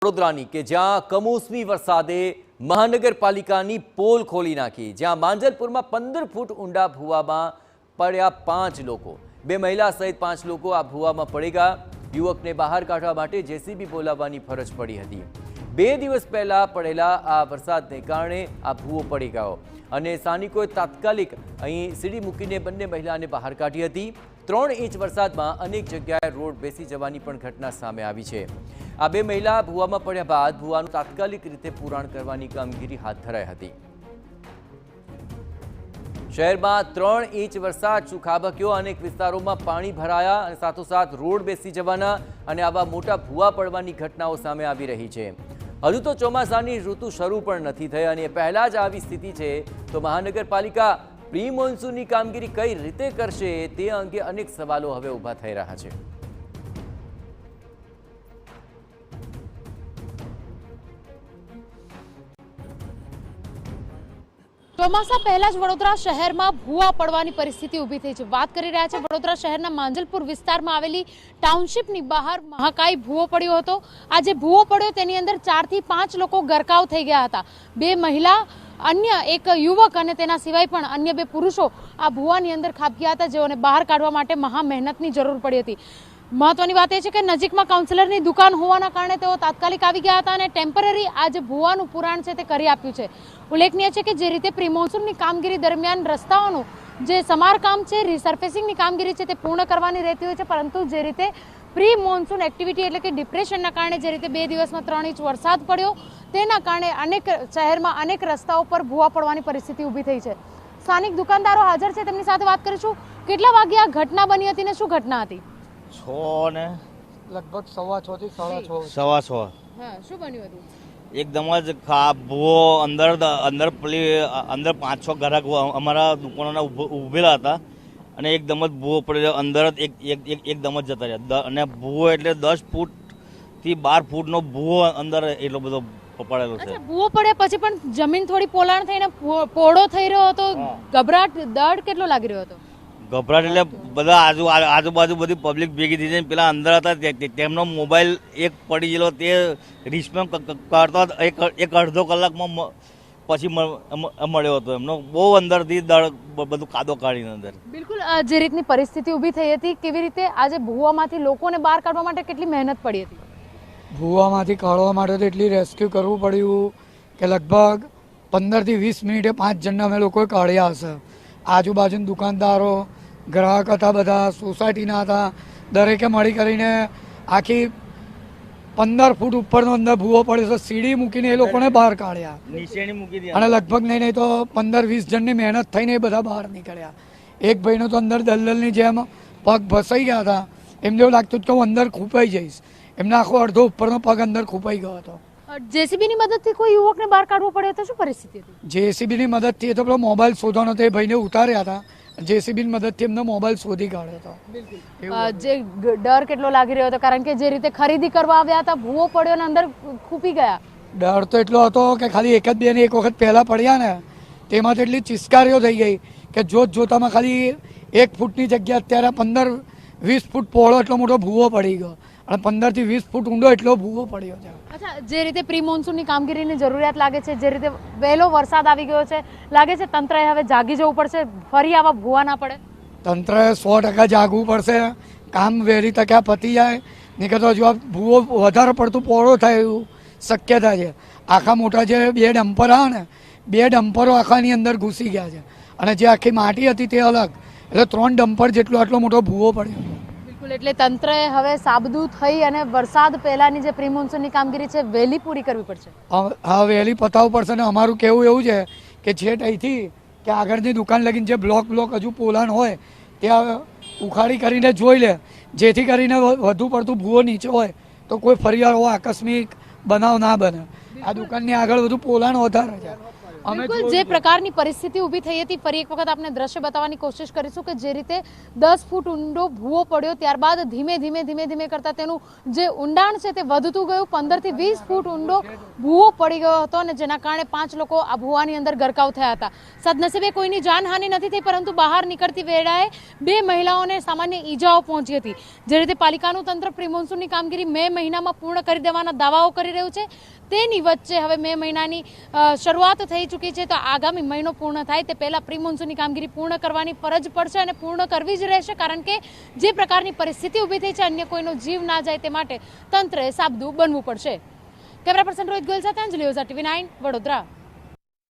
વડોદરાની કે જ્યાં કમોસમી વરસાદે મહાનગરપાલિકાની પોલ ખોલી નાખી, જ્યાં માંજલપુરમાં 15 ફૂટ ઊંડા ભૂવામાં પડ્યા 5 લોકો, 2 મહિલા સહિત 5 લોકો આ ભૂવામાં પડી ગયા। યુવકને બહાર કાઢવા માટે જેસીબી બોલાવવાની ફરજ પડી હતી। 2 દિવસ પહેલા પડેલા આ વરસાદને કારણે આ ભૂવો પડી ગયો અને સ્થાનિકોએ તાત્કાલિક અહીં સીડી મૂકીને બંને મહિલાને બહાર કાઢી હતી। 3 ઇંચ વરસાદમાં અનેક જગ્યાએ રોડ બેસી જવાની પણ ઘટના સામે આવી છે। આ 2 મહિલા ભૂવામાં પડ્યા બાદ ભૂવાનું તાત્કાલિક રીતે પુરાણ કરવાની કામગીરી હાથ ધરાઈ હતી। શહેરમાં 3 ઇંચ વરસાદ સુખાબક્યો, અનેક વિસ્તારોમાં પાણી ભરાયા અને સાથોસાથ રોડ બેસી જવાના અને આવા મોટા ભૂવા પડવાની ઘટનાઓ સામે આવી રહી છે। હજુ તો ચોમાસાની ઋતુ શરૂ પણ નથી થઈ અને પહેલા જ આવી સ્થિતિ છે તો મહાનગરપાલિકા પ્રી મોન્સૂનની કામગીરી કઈ રીતે કરશે તે અંગે અનેક સવાલો હવે ઊભા થઈ રહ્યા છે। ચોમાસા પહેલા જ વડોદરા શહેરમાં ભૂવા પડવાની પરિસ્થિતિ ઊભી થઈ છે। વાત કરી રહ્યા છે વડોદરા શહેરના માંજલપુર વિસ્તારમાં આવેલી ટાઉનશીપની બહાર મહાકાય ભૂવો પડ્યો હતો। આ જે ભૂવો પડ્યો તેની અંદર 4 થી 5 લોકો ગરકાવ થઈ ગયા હતા। 2 મહિલા, અન્ય એક યુવક અને તેના સિવાય પણ અન્ય 2 પુરુષો આ ભૂવાની અંદર ખાબક્યા હતા, જેઓને બહાર કાઢવા માટે મહા મહેનતની જરૂર પડી હતી। મહત્વની વાત એ છે કે નજીકમાં કાઉન્સિલરની દુકાન હોવાના કારણે તેઓ તાત્કાલિક આવી ગયા હતા અને ટેમ્પરરી આ જે ભૂવાનું પુરાણ છે તે કરી આપ્યું છે। ઉલ્લેખનીય છે કે જે રીતે પ્રી મોન્સૂનની કામગીરી દરમિયાન રસ્તાઓનું જે સમારકામ છે, રિસર્ફેસિંગની કામગીરી છે તે પૂર્ણ કરવાની રહેતી હોય છે, પરંતુ જે રીતે પ્રી મોન્સૂન એક્ટિવિટી એટલે કે ડિપ્રેશનના કારણે જે રીતે 2 દિવસમાં 3 ઇંચ વરસાદ પડ્યો તેના કારણે અનેક શહેરમાં અનેક રસ્તાઓ પર ભૂવા પડવાની પરિસ્થિતિ ઊભી થઈ છે। સ્થાનિક દુકાનદારો હાજર છે, તેમની સાથે વાત કરીશું। કેટલા વાગ્યે આ ઘટના બની હતી ને શું ઘટના હતી? 6 ને લગભગ 6:15 થી 6:30 6:15 હા, શું બન્યું હતું? એકદમ જ ભૂવો અંદર પેલી અંદર 5-6 ગ્રાહક અમારા દુકાનોના ઉભેલા હતા અને એકદમ જ ભૂવો પડ્યો, અંદર જ એકદમ જ જતા રહ્યા અને ભૂવો એટલે 10 ફૂટ થી 12 ફૂટનો ભૂવો અંદર એટલો બધો પડેલો છે। ભૂવો પડ્યા પછી પણ જમીન થોડી પોલાણ થઈને પોળો થઈ રહ્યો હતો, ગભરાટ, ડર કેટલો લાગી રહ્યો હતો? ગભરાટ એટલે બધા આજુબાજુ બધી પબ્લિક ભેગી થઈ જાય। પેલા અંદર હતા તેમનો મોબાઈલ એક પડી ગયેલો, તે રિસ્પોન્સ કરતો એક અડધો કલાકમાં પછી મળ્યો હતો। એમનો બહુ અંદરથી બધું કાદો કાઢીને અંદર બિલકુલ જે રીતની પરિસ્થિતિ ઊભી થઈ હતી, કેવી રીતે આજે ભૂવામાંથી લોકોને બહાર કાઢવા માટે કેટલી મહેનત પડી હતી? ભૂવામાંથી કાઢવા માટે તો એટલી રેસ્ક્યુ કરવું પડ્યું કે લગભગ 15 થી 20 મિનિટે 5 જણને અમે લોકોએ કાઢ્યા હશે। આજુબાજુના દુકાનદારો, ગ્રાહક હતા, બધા સોસાયટીના હતા, દરેકે મળી કરીને આખી 15 ફૂટ ઉપરનો અંદર ભૂવો પડ્યો છે, સીડી મૂકીને એ લોકોને બહાર કાઢ્યા અને લગભગ નહીં તો 15-20 જણની મહેનત થઈને એ બધા બહાર નીકળ્યા। એક ભાઈનો તો અંદર દલદલની જેમ પગ ફસાઈ ગયા હતા, એમને એવું લાગતું કે હું અંદર ખૂંપાઈ જઈશ, એમને આખો અડધો ઉપરનો પગ અંદર ખૂંપાઈ ગયો હતો। જેસીબીની મદદથી કોઈ યુવકને બહાર કાઢવો પડ્યો તો શું પરિસ્થિતિ હતી? જેસીબીની મદદથી તો પેલો મોબાઈલ શોધવાનો હતો, એ ભાઈને ઉતાર્યા હતા, જેસીબીની મદદથી એમનો મોબાઈલ શોધી કાઢ્યો હતો। જે ડર કેટલો લાગી રહ્યો હતો, કારણ કે જે રીતે ખરીદી કરવા આવ્યા હતા, ભૂવો પડ્યો ને અંદર ખૂપી ગયા? ડર તો એટલો હતો કે ખાલી એક વખત પહેલા પડ્યા ને તેમાં તો એટલી ચિસ્કારીઓ થઈ ગઈ કે જોતામાં ખાલી 1 ફૂટની જગ્યા અત્યારે 15-20 ફૂટ પહોળો એટલો મોટો ભૂવો પડી ગયો અને 15 થી 20 ફૂટ ઊંડો એટલો ભૂવો પડ્યો છે। અચ્છા, જે રીતે પ્રી મોન્સૂનની કામગીરીની જરૂરિયાત લાગે છે, જે રીતે વહેલો વરસાદ આવી ગયો છે, લાગે છે તંત્રએ હવે જાગી જવું પડશે, ફરી આવા ભૂવા ના પડે? તંત્રએ 100% જાગવું પડશે, કામ વહેલી તકે પતી જાય, નહીં કે તો જો ભૂવો વધારે પડતું પહોળો થાય એવું શક્યતા છે। આખા મોટા જે 2 ડમ્પર આવે ને, 2 ડમ્પરો આખાની અંદર ઘૂસી ગયા છે અને જે આખી માટી હતી તે અલગ, એટલે 3 ડમ્પર જેટલો આટલો મોટો ભૂવો પડ્યો। બિલકુલ, એટલે તંત્રએ હવે સાબદું થઈ અને વરસાદ પહેલાની જે પ્રી મોન્સૂનની કામગીરી છે વહેલી પૂરી કરવી પડશે। હા, વહેલી પતાવવું પડશે ને અમારું કહેવું એવું છે કે છેટ અહીંથી કે આગળની દુકાન લગીને જે બ્લોક હજુ પોલાણ હોય ત્યાં ઉખાડી કરીને જોઈ લે, જેથી કરીને વધુ પડતું ભૂવો નીચે હોય તો કોઈ ફરિયાદ આકસ્મિક બનાવ ના બને। આ દુકાનની આગળ બધું પોલાણ વધારે છે અમે બિલકુલ જે પ્રકારની પરિસ્થિતિ ઊભી થઈ હતી, ફરી એક વખત આપણે દ્રશ્ય બતાવવાની કોશિશ કરીશું કે જે રીતે 10 ફૂટ ઊંડો ભૂવો પડ્યો, ત્યારબાદ ધીમે ધીમે કરતા તેનું જે ઊંડાણ છે તે વધતું ગયું. 15 થી 20 ફૂટ ઊંડો ભૂવો પડી ગયો હતો અને જેના કારણે 5 લોકો આ ભૂવાની અંદર ગરકાવ થયા હતા. સદનસીબે કોઈની જાનહાનિ નથી થઈ, પરંતુ બહાર નીકળતી વેળાએ 2 મહિલાઓને સામાન્ય ઈજાઓ પહોંચી હતી. જે રીતે પાલિકાનું તંત્ર પ્રી મોન્સૂનની કામગીરી મે મહિનામાં પૂર્ણ કરી દેવાના દાવાઓ કરી રહ્યું છે, તેની વચ્ચે હવે મે મહિનાની શરૂઆત થઈ ચૂકી છે, તો આગામી મહિનો પૂર્ણ થાય તે પહેલા પ્રી મોન્સૂનની કામગીરી પૂર્ણ કરવાની ફરજ પડશે અને પૂર્ણ કરવી જ રહેશે, કારણ કે જે પ્રકારની પરિસ્થિતિ ઊભી થઈ છે અન્ય કોઈનો જીવ ના જાય તે માટે તંત્રએ સાબદું બનવું પડશે. કેમેરા પર્સન રોહિત ગોયલ સાથે અંજલિ ઓઝા, TV9 વડોદરા.